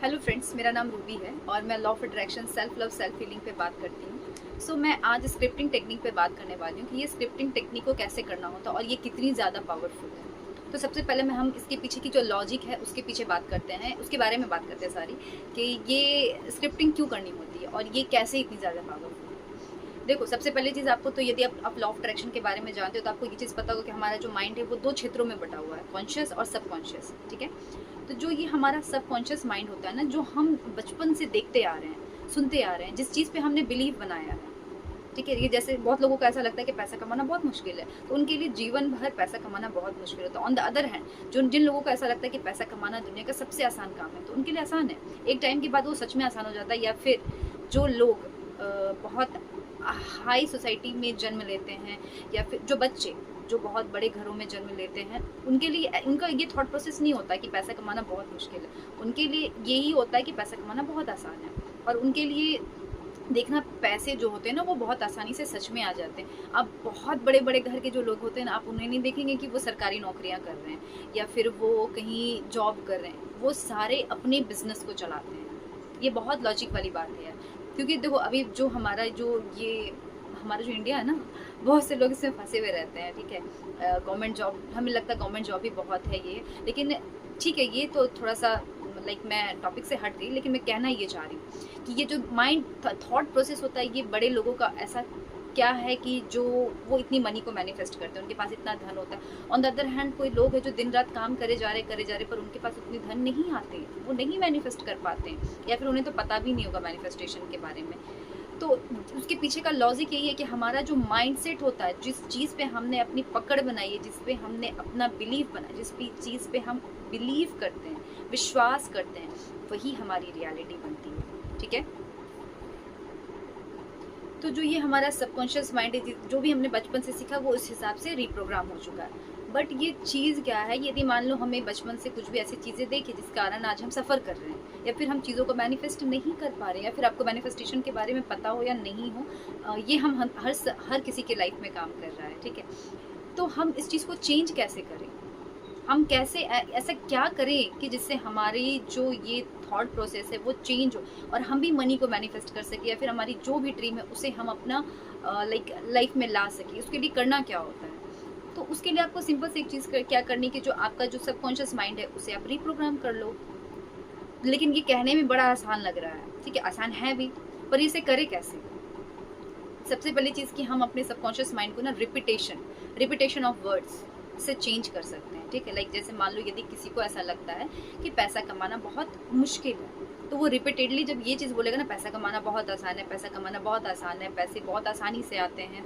Hello friends, मेरा नाम Ruby है और मैं law of attraction, self love, self feeling पे बात करती हूँ। मैं आज स्क्रिप्टिंग टेक्निक पे बात करने वाली हूँ कि ये स्क्रिप्टिंग टेक्निक को कैसे करना होता है और ये कितनी ज़्यादा पावरफुल है। तो सबसे पहले हम इसके पीछे की जो लॉजिक है उसके पीछे बात करते हैं, उसके बारे में बात करते हैं सारी, कि ये स्क्रिप्टिंग क्यों करनी होती है और ये कैसे इतनी ज़्यादा पावरफुल है। देखो, सबसे पहली चीज़ आपको, तो यदि आप लॉ ऑफ अट्रैक्शन के बारे में जानते हो तो आपको ये चीज़ पता होगा कि हमारा जो माइंड है वो दो क्षेत्रों में बटा हुआ है, कॉन्शियस और सबकॉन्शियस। ठीक है, तो जो ये हमारा सबकॉन्शियस माइंड होता है ना, जो हम बचपन से देखते आ रहे हैं, सुनते आ रहे हैं, जिस चीज़ पे हमने बिलीव बनाया है, ठीक है, ये जैसे बहुत लोगों को ऐसा लगता है कि पैसा कमाना बहुत मुश्किल है, तो उनके लिए जीवन भर पैसा कमाना बहुत मुश्किल है। तो ऑन द अदर हैंड, जिन लोगों को ऐसा लगता है कि पैसा कमाना दुनिया का सबसे आसान काम है, तो उनके लिए आसान है। एक टाइम के बाद वो सच में आसान हो जाता है। या फिर जो लोग बहुत हाई सोसाइटी में जन्म लेते हैं, या फिर जो बच्चे जो बहुत बड़े घरों में जन्म लेते हैं, उनके लिए उनका ये थॉट प्रोसेस नहीं होता कि पैसा कमाना बहुत मुश्किल है। उनके लिए यही होता है कि पैसा कमाना बहुत आसान है, और उनके लिए देखना, पैसे जो होते हैं ना वो बहुत आसानी से सच में आ जाते हैं। अब बहुत बड़े बड़े घर के जो लोग होते हैं ना, आप उन्हें नहीं देखेंगे कि वो सरकारी नौकरियां कर रहे हैं या फिर वो कहीं जॉब कर रहे हैं। वो सारे अपने बिजनेस को चलाते हैं। ये बहुत लॉजिक वाली बात है यार, क्योंकि देखो, अभी जो हमारा जो इंडिया है ना, बहुत से लोग इसमें फंसे हुए रहते हैं। ठीक है, गवर्नमेंट जॉब, हमें लगता है गवर्नमेंट जॉब भी बहुत है ये, लेकिन ठीक है, ये तो थोड़ा सा मैं टॉपिक से हट गई, लेकिन मैं कहना ये चाह रही हूँ कि ये जो माइंड थॉट प्रोसेस होता है, ये बड़े लोगों का ऐसा क्या है कि जो वो इतनी मनी को मैनिफेस्ट करते हैं, उनके पास इतना धन होता है। ऑन द अदर हैंड, कोई लोग है जो दिन रात काम करे जा रहे, पर उनके पास उतनी धन नहीं आते, वो नहीं मैनिफेस्ट कर पाते हैं, या फिर उन्हें तो पता भी नहीं होगा मैनिफेस्टेशन के बारे में। तो उसके पीछे का लॉजिक यही है कि हमारा जो माइंडसेट होता है, जिस चीज़ पे हमने अपनी पकड़ बनाई है, जिस पे हमने अपना बिलीव बनाया, जिस भी चीज़ पे हम बिलीव करते हैं, विश्वास करते हैं, वही हमारी रियलिटी बनती है। ठीक है, तो जो ये हमारा सबकॉन्शियस माइंड है, जो भी हमने बचपन से सीखा, वो उस हिसाब से रिप्रोग्राम हो चुका है। बट ये चीज़ क्या है, यदि मान लो हमें बचपन से कुछ भी ऐसी चीज़ें देखी जिस कारण आज हम सफ़र कर रहे हैं, या फिर हम चीज़ों को मैनिफेस्ट नहीं कर पा रहे हैं, या फिर आपको मैनिफेस्टेशन के बारे में पता हो या नहीं हो, ये हम हर किसी के लाइफ में काम कर रहा है। ठीक है, तो हम इस चीज़ को चेंज कैसे करें, हम कैसे ऐसा क्या करें कि जिससे हमारी जो ये थॉट प्रोसेस है वो चेंज हो, और हम भी मनी को मैनिफेस्ट कर सके, या फिर हमारी जो भी ड्रीम है उसे हम अपना लाइफ में ला सके। उसके लिए करना क्या होता है? तो उसके लिए आपको सिंपल से एक चीज़ क्या करनी, कि जो आपका जो सबकॉन्शियस माइंड है उसे आप रिप्रोग्राम कर लो। लेकिन ये कहने में बड़ा आसान लग रहा है, ठीक है, आसान है भी, पर इसे करे कैसे? सबसे पहली चीज़ कि हम अपने सबकॉन्शियस माइंड को ना रिपीटेशन ऑफ वर्ड्स से चेंज कर सकते हैं। ठीक है, जैसे मान लो यदि किसी को ऐसा लगता है कि पैसा कमाना बहुत मुश्किल है, तो वो रिपीटेडली जब ये चीज़ बोलेगा ना, पैसा कमाना बहुत आसान है, पैसा कमाना बहुत आसान है, पैसे बहुत आसानी से आते हैं,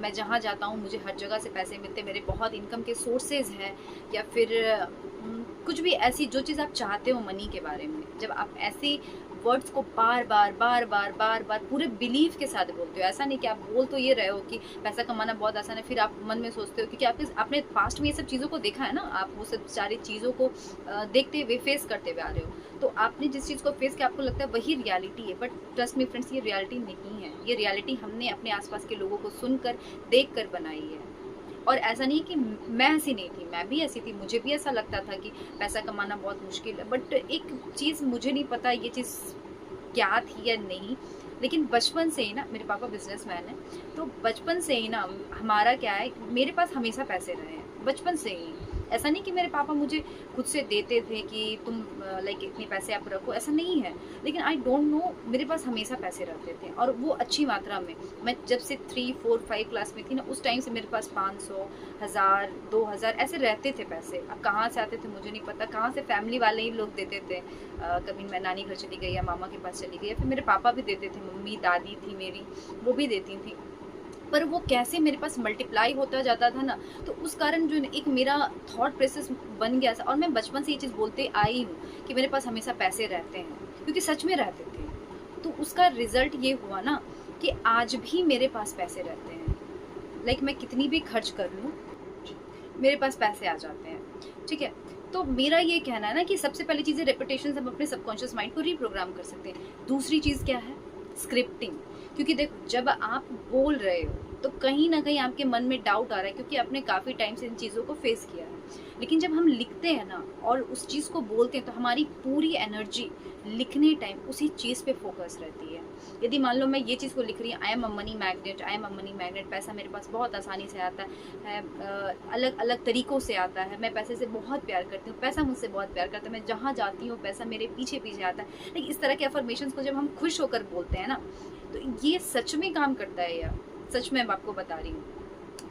मैं जहाँ जाता हूँ मुझे हर जगह से पैसे मिलते हैं, मेरे बहुत इनकम के सोर्सेज हैं, या फिर कुछ भी ऐसी जो चीज़ आप चाहते हो मनी के बारे में, जब आप ऐसे वर्ड्स को बार बार पूरे बिलीव के साथ बोलते हो। ऐसा नहीं कि आप बोल तो ये रहे हो कि पैसा कमाना बहुत आसान है, फिर आप मन में सोचते हो, क्योंकि आपने पास्ट में ये सब चीज़ों को देखा है ना, आप वो सब सारी चीज़ों को देखते हुए, फेस करते हुए आ रहे हो, तो आपने जिस चीज़ को फेस किया आपको लगता है वही रियलिटी है। बट ट्रस्ट मी फ्रेंड्स, ये रियलिटी नहीं है। ये रियलिटी हमने अपने आसपास के लोगों को सुनकर, देख कर बनाई है। और ऐसा नहीं कि मैं ऐसी नहीं थी, मैं भी ऐसी थी, मुझे भी ऐसा लगता था कि पैसा कमाना बहुत मुश्किल है। बट एक चीज़ मुझे नहीं पता ये चीज़ क्या थी या नहीं, लेकिन बचपन से ही ना, मेरे पापा बिजनेसमैन हैं, तो बचपन से ही ना हमारा क्या है, मेरे पास हमेशा पैसे रहे हैं बचपन से ही। ऐसा नहीं कि मेरे पापा मुझे खुद से देते थे कि तुम इतने पैसे आप रखो, ऐसा नहीं है। लेकिन आई डोंट नो, मेरे पास हमेशा पैसे रहते थे, और वो अच्छी मात्रा में। मैं जब से 3, 4, 5 क्लास में थी ना, उस टाइम से मेरे पास 500, 1000, 2000 ऐसे रहते थे पैसे। अब कहाँ से आते थे मुझे नहीं पता, कहाँ से फैमिली वाले ही लोग देते थे। कभी मैं नानी घर चली गई या मामा के पास चली गई, या फिर मेरे पापा भी देते थे, मम्मी दादी थी मेरी, वो भी देती थी। पर वो कैसे मेरे पास मल्टीप्लाई होता जाता था ना, तो उस कारण जो एक मेरा थॉट प्रोसेस बन गया था, और मैं बचपन से ये चीज़ बोलते आई हूँ कि मेरे पास हमेशा पैसे रहते हैं, क्योंकि सच में रहते थे। तो उसका रिजल्ट ये हुआ ना कि आज भी मेरे पास पैसे रहते हैं। मैं कितनी भी खर्च कर लूँ, मेरे पास पैसे आ जाते हैं। ठीक है, तो मेरा ये कहना है ना कि सबसे पहली चीज़ है रेपिटेशन, हम अपने सबकॉन्शियस माइंड को रिप्रोग्राम कर सकते हैं। दूसरी चीज़ क्या है? स्क्रिप्टिंग। क्योंकि देखो, जब आप बोल रहे हो तो कहीं ना कहीं आपके मन में डाउट आ रहा है, क्योंकि आपने काफ़ी टाइम से इन चीज़ों को फेस किया है। लेकिन जब हम लिखते हैं ना और उस चीज़ को बोलते हैं, तो हमारी पूरी एनर्जी लिखने टाइम उसी चीज़ पे फोकस रहती है। यदि मान लो मैं ये चीज़ को लिख रही हूँ, I am a money magnet, I am a money magnet, पैसा मेरे पास बहुत आसानी से आता है, अलग अलग तरीक़ों से आता है, मैं पैसे से बहुत प्यार करती हूँ, पैसा मुझसे बहुत प्यार करता है, मैं जहाँ जाती हूँ पैसा मेरे पीछे पीछे आता है। लेकिन इस तरह के अफर्मेशंस को जब हम खुश होकर बोलते हैं ना, तो ये सच में काम करता है यार, सच में मैं आपको बता रही हूँ।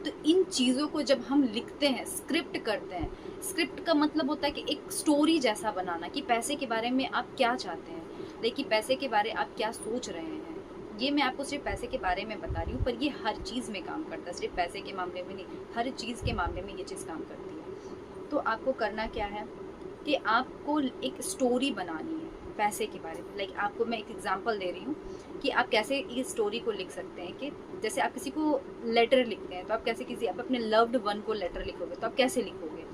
तो इन चीज़ों को जब हम लिखते हैं, स्क्रिप्ट करते हैं, स्क्रिप्ट का मतलब होता है कि एक स्टोरी जैसा बनाना, कि पैसे के बारे में आप क्या चाहते हैं, लेकिन पैसे के बारे आप क्या सोच रहे हैं। ये मैं आपको सिर्फ पैसे के बारे में बता रही हूँ, पर ये हर चीज़ में काम करता है, सिर्फ पैसे के मामले में नहीं, हर चीज़ के मामले में ये चीज़ काम करती है। तो आपको करना क्या है कि आपको एक स्टोरी बनानी है पैसे के बारे में। लाइक आपको मैं एक एग्जांपल दे रही हूँ कि आप कैसे इस स्टोरी को लिख सकते हैं। कि जैसे आप किसी को लेटर लिखते हैं, तो आप कैसे आप अपने लव्ड वन को लेटर लिखोगे, तो आप कैसे लिखोगे,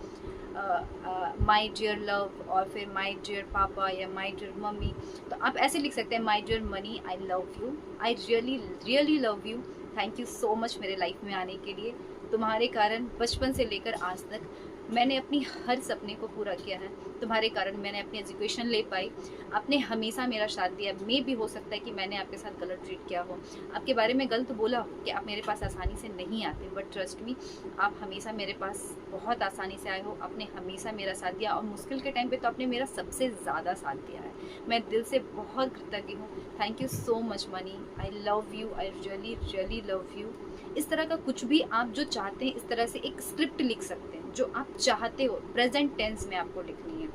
माई डियर लव, और फिर माई डियर पापा या माई डियर मम्मी। तो आप ऐसे लिख सकते हैं, my dear money, I love you, I really really love you, thank you so much मेरे लाइफ में आने के लिए। तुम्हारे कारण बचपन से लेकर आज तक मैंने अपनी हर सपने को पूरा किया है, तुम्हारे कारण मैंने अपनी एजुकेशन ले पाई, आपने हमेशा मेरा साथ दिया। मे भी हो सकता है कि मैंने आपके साथ गलत ट्रीट किया हो, आपके बारे में गलत बोला हो कि आप मेरे पास आसानी से नहीं आते, बट ट्रस्ट मी, आप हमेशा मेरे पास बहुत आसानी से आए हो, आपने हमेशा मेरा साथ दिया, और मुश्किल के टाइम पे तो आपने मेरा सबसे ज़्यादा साथ दिया है। मैं दिल से बहुत कृतज्ञ हूँ, thank you so much money, I love you, I really really love you. इस तरह का कुछ भी आप जो चाहते हैं, इस तरह से एक स्क्रिप्ट लिख सकते हैं, जो आप चाहते हो प्रेजेंट टेंस में आपको लिखनी है,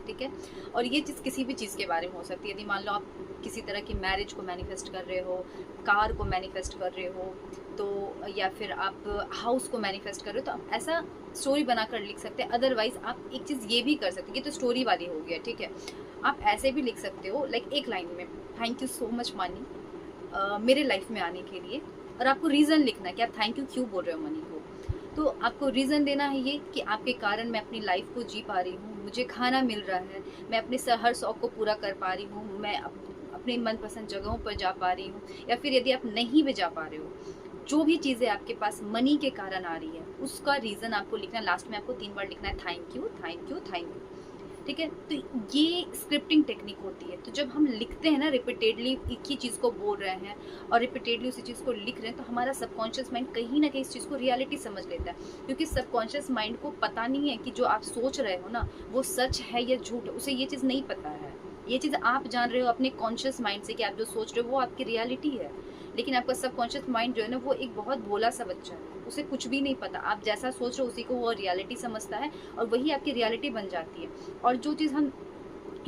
ठीक है। और ये चीज़ किसी भी चीज़ के बारे में हो सकती है। यदि मान लो आप किसी तरह की मैरिज को मैनिफेस्ट कर रहे हो, कार को मैनिफेस्ट कर रहे हो, तो या फिर आप हाउस को मैनिफेस्ट कर रहे हो, तो आप ऐसा स्टोरी बनाकर लिख सकते हैं। अदरवाइज आप एक चीज़ ये भी कर सकते हैं, ये तो स्टोरी वाली हो गया, ठीक है। आप ऐसे भी लिख सकते हो, लाइक एक लाइन में, thank you so much money मेरे लाइफ में आने के लिए। और आपको रीज़न लिखना है कि आप थैंक यू क्यों बोल रहे हो मनी को। तो आपको रीज़न देना है ये कि आपके कारण मैं अपनी लाइफ को जी पा रही हूँ, मुझे खाना मिल रहा है, मैं अपने हर शौक़ को पूरा कर पा रही हूँ, मैं अपने मनपसंद जगहों पर जा पा रही हूँ। या फिर यदि आप नहीं भी जा पा रहे हो, जो भी चीज़ें आपके पास मनी के कारण आ रही है, उसका रीज़न आपको लिखना है। लास्ट में आपको 3 बार लिखना है, thank you thank you thank you, ठीक है। तो ये स्क्रिप्टिंग टेक्निक होती है। तो जब हम लिखते हैं ना, रिपीटेडली एक ही चीज़ को बोल रहे हैं और रिपीटेडली उसी चीज़ को लिख रहे हैं, तो हमारा सबकॉन्शियस माइंड कहीं ना कहीं इस चीज़ को रियलिटी समझ लेता है। क्योंकि सबकॉन्शियस माइंड को पता नहीं है कि जो आप सोच रहे हो ना, वो सच है या झूठ है, उसे ये चीज़ नहीं पता है। ये चीज़ आप जान रहे हो अपने कॉन्शियस माइंड से कि आप जो सोच रहे हो वो आपकी रियलिटी है। लेकिन आपका सबकॉन्शियस माइंड जो है ना, वो एक बहुत भोला सा बच्चा है, उसे कुछ भी नहीं पता। आप जैसा सोच रहे हो उसी को वो रियलिटी समझता है, और वही आपकी रियलिटी बन जाती है। और जो चीज़ हम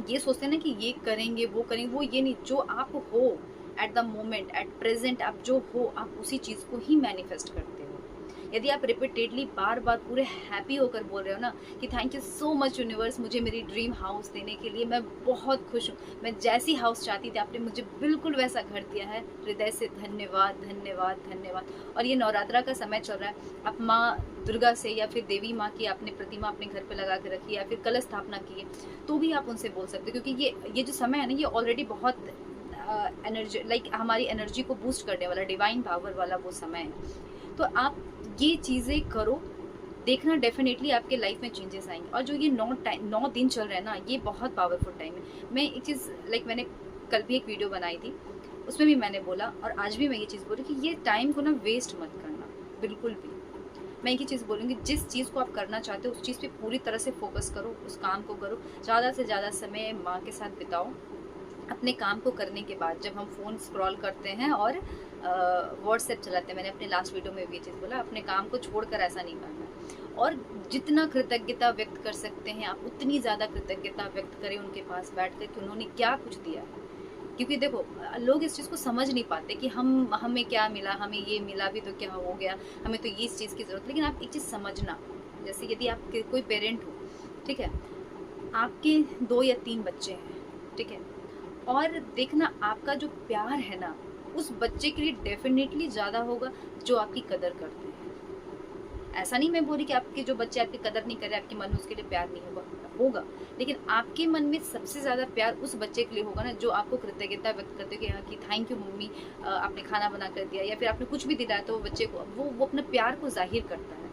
ये सोचते हैं ना कि ये करेंगे वो करेंगे, वो ये नहीं, जो आप हो at the moment, at present, आप जो हो, आप उसी चीज़ को ही मैनिफेस्ट करते हो। यदि आप रिपीटेडली बार बार पूरे हैप्पी होकर बोल रहे हो ना कि thank you so much universe, मुझे मेरी ड्रीम हाउस देने के लिए, मैं बहुत खुश हूँ, मैं जैसी हाउस चाहती थी आपने मुझे बिल्कुल वैसा घर दिया है, हृदय से धन्यवाद धन्यवाद धन्यवाद। और ये नवरात्रा का समय चल रहा है, आप माँ दुर्गा से या फिर देवी माँ की आपने प्रतिमा अपने घर पे लगा के रखी है, या फिर कलश स्थापना की है, तो भी आप उनसे बोल सकते हो। क्योंकि ये जो समय है ना, ये ऑलरेडी बहुत एनर्जी, लाइक हमारी एनर्जी को बूस्ट करने वाला, डिवाइन पावर वाला वो समय है। तो आप ये चीज़ें करो, देखना डेफिनेटली आपके लाइफ में चेंजेस आएंगे। और जो ये 9 दिन चल रहा है ना, ये बहुत पावरफुल टाइम है। मैं एक चीज़, लाइक मैंने कल भी एक वीडियो बनाई थी, उसमें भी मैंने बोला, और आज भी मैं ये चीज़ बोली कि ये टाइम को ना वेस्ट मत करना बिल्कुल भी। मैं एक ही चीज़ बोलूँगी, जिस चीज़ को आप करना चाहते हो उस चीज़ पे पूरी तरह से फोकस करो, उस काम को करो, ज़्यादा से ज़्यादा समय माँ के साथ बिताओ। अपने काम को करने के बाद जब हम फ़ोन स्क्रॉल करते हैं और व्हाट्सएप चलाते हैं, मैंने अपने लास्ट वीडियो में भी ये चीज़ बोला, अपने काम को छोड़कर ऐसा नहीं करना है। और जितना कृतज्ञता व्यक्त कर सकते हैं आप, उतनी ज़्यादा कृतज्ञता व्यक्त करें उनके पास बैठ कर कि उन्होंने क्या कुछ दिया है। क्योंकि देखो, लोग इस चीज़ को समझ नहीं पाते कि हमें क्या मिला, हमें ये मिला भी तो क्या हो गया, हमें तो ये इस चीज़ की ज़रूरत। लेकिन आप एक चीज़ समझना, जैसे यदि आप कोई पेरेंट हो, ठीक है, आपके 2 या 3 बच्चे हैं, ठीक है, और देखना आपका जो प्यार है ना, उस बच्चे के लिए डेफिनेटली ज़्यादा होगा जो आपकी कदर करते हैं। ऐसा नहीं मैं बोल रही कि आपके जो बच्चे आपकी कदर नहीं कर रहे, आपके मन में उसके लिए प्यार नहीं होगा, होगा, लेकिन आपके मन में सबसे ज़्यादा प्यार उस बच्चे के लिए होगा ना जो आपको कृतज्ञता व्यक्त करते हो कि हाँ कि थैंक यू मम्मी, आपने खाना बना कर दिया या फिर आपने कुछ भी दिलाया, तो वो बच्चे को वो अपने प्यार को ज़ाहिर करता है।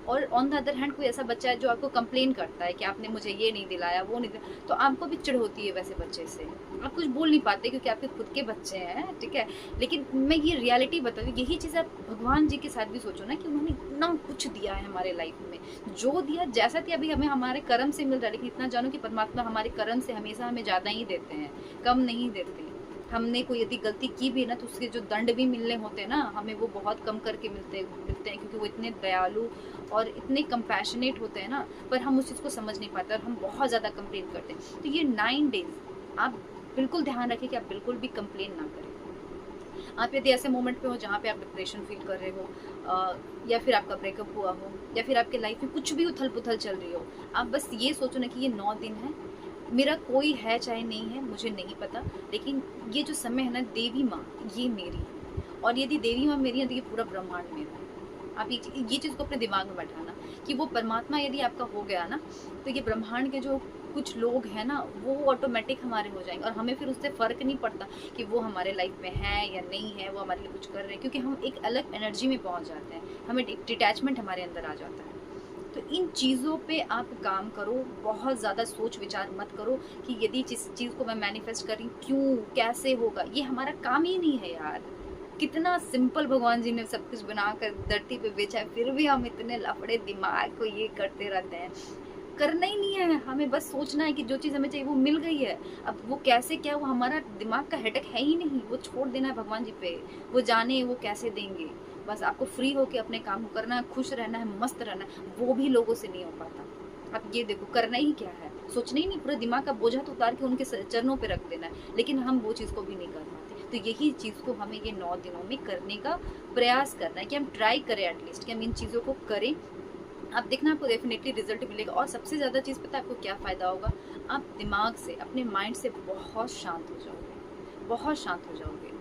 और ऑन द अदर हैंड कोई ऐसा बच्चा है जो आपको कंप्लेन करता है कि आपने मुझे ये नहीं दिलाया, वो नहीं दिलाया, तो आपको भी चिढ़ होती है वैसे बच्चे से। आप कुछ बोल नहीं पाते क्योंकि आपके खुद के बच्चे हैं, ठीक है। लेकिन मैं ये रियलिटी बता दूँ, यही चीज़ आप भगवान जी के साथ भी सोचो ना कि उन्होंने इतना कुछ दिया है हमारे लाइफ में, जो दिया जैसा दिया अभी हमें हमारे कर्म से मिल रहा है, लेकिन इतना जानो कि परमात्मा हमारे कर्म से हमेशा हमें ज़्यादा ही देते हैं, कम नहीं देते। हमने कोई यदि गलती की भी ना तो उसके जो दंड भी मिलने होते हैं ना, हमें वो बहुत कम करके मिलते हैं, क्योंकि वो इतने दयालु और इतने कंपैशनेट होते हैं ना, पर हम उस चीज़ को समझ नहीं पाते और हम बहुत ज़्यादा कंप्लेन करते हैं। तो ये 9 डेज़ आप बिल्कुल ध्यान रखें कि आप बिल्कुल भी कंप्लेन ना करें। आप यदि ऐसे मोमेंट पे हो जहाँ पे आप डिप्रेशन फील कर रहे हो, या फिर आपका ब्रेकअप हुआ हो, या फिर आपके लाइफ में कुछ भी उथल पुथल चल रही हो, आप बस ये सोचो ना कि ये 9 दिन है, मेरा कोई है चाहे नहीं है मुझे नहीं पता, लेकिन ये जो समय है ना, देवी माँ ये मेरी है, और यदि देवी माँ मेरी है तो ये पूरा ब्रह्मांड मेरा है। आप ये चीज़ को अपने दिमाग में बैठाना कि वो परमात्मा यदि आपका हो गया ना, तो ये ब्रह्मांड के जो कुछ लोग हैं ना वो ऑटोमेटिक हमारे हो जाएंगे, और हमें फिर उससे फ़र्क नहीं पड़ता कि वो हमारे लाइफ में है या नहीं है, वो हमारे लिए कुछ कर रहे हैं, क्योंकि हम एक अलग एनर्जी में पहुंच जाते हैं, हमें डिटैचमेंट हमारे अंदर आ जाता है। तो इन चीज़ों पे आप काम करो, बहुत ज़्यादा सोच विचार मत करो कि यदि जिस चीज़ को मैं मैनिफेस्ट कर रही हूँ क्यों कैसे होगा, ये हमारा काम ही नहीं है यार। कितना सिंपल भगवान जी ने सब कुछ बनाकर धरती पे बेचा है, फिर भी हम इतने लफड़े दिमाग को ये करते रहते हैं। करना ही नहीं है, हमें बस सोचना है कि जो चीज़ हमें चाहिए वो मिल गई है। अब वो कैसे क्या, वो हमारा दिमाग का हेडेक है ही नहीं, वो छोड़ देना है भगवान जी पे, वो जाने वो कैसे देंगे। बस आपको फ्री होके अपने काम को करना है, खुश रहना है, मस्त रहना है, वो भी लोगों से नहीं हो पाता। अब ये देखो करना ही क्या है, सोचना ही नहीं, पूरा दिमाग का बोझा तो उतार के उनके चरणों पे रख देना है, लेकिन हम वो चीज़ को भी नहीं कर पाते। तो यही चीज़ को हमें ये 9 दिनों में करने का प्रयास करना है कि हम ट्राई करें एटलीस्ट कि हम इन चीज़ों को करें। आप देखना आपको डेफिनेटली रिजल्ट मिलेगा, और सबसे ज़्यादा चीज़ पता है आपको क्या फ़ायदा होगा, आप दिमाग से अपने माइंड से बहुत शांत हो जाओगे, बहुत शांत हो जाओगे,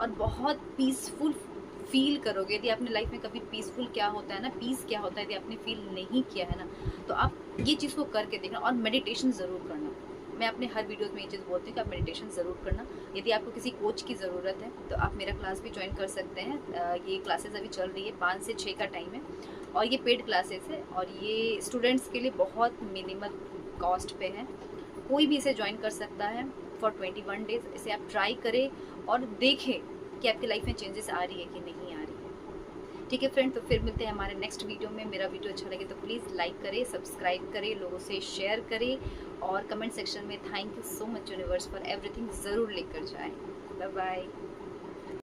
और बहुत पीसफुल फील करोगे। यदि आपने लाइफ में कभी पीसफुल क्या होता है ना, पीस क्या होता है, यदि आपने फील नहीं किया है ना, तो आप ये चीज़ को करके देखना, और मेडिटेशन ज़रूर करना। मैं अपने हर वीडियोस में ये चीज़ बोलती हूँ कि आप मेडिटेशन ज़रूर करना। यदि आपको किसी कोच की ज़रूरत है तो आप मेरा क्लास भी ज्वाइन कर सकते हैं। ये क्लासेस अभी चल रही है, 5 से 6 का टाइम है, और ये पेड क्लासेस है, और ये स्टूडेंट्स के लिए बहुत मिनिमल कॉस्ट पे है। कोई भी इसे ज्वाइन कर सकता है फॉर 21 डेज़। इसे आप ट्राई करें और देखें कि आपकी लाइफ में चेंजेस आ रही है कि नहीं आ रही है। ठीक है फ्रेंड, तो फिर मिलते हैं हमारे नेक्स्ट वीडियो में। मेरा वीडियो अच्छा लगे तो प्लीज़ लाइक करें, सब्सक्राइब करें, लोगों से शेयर करें, और कमेंट सेक्शन में thank you so much universe for everything ज़रूर लिख कर जाएँ। Bye bye.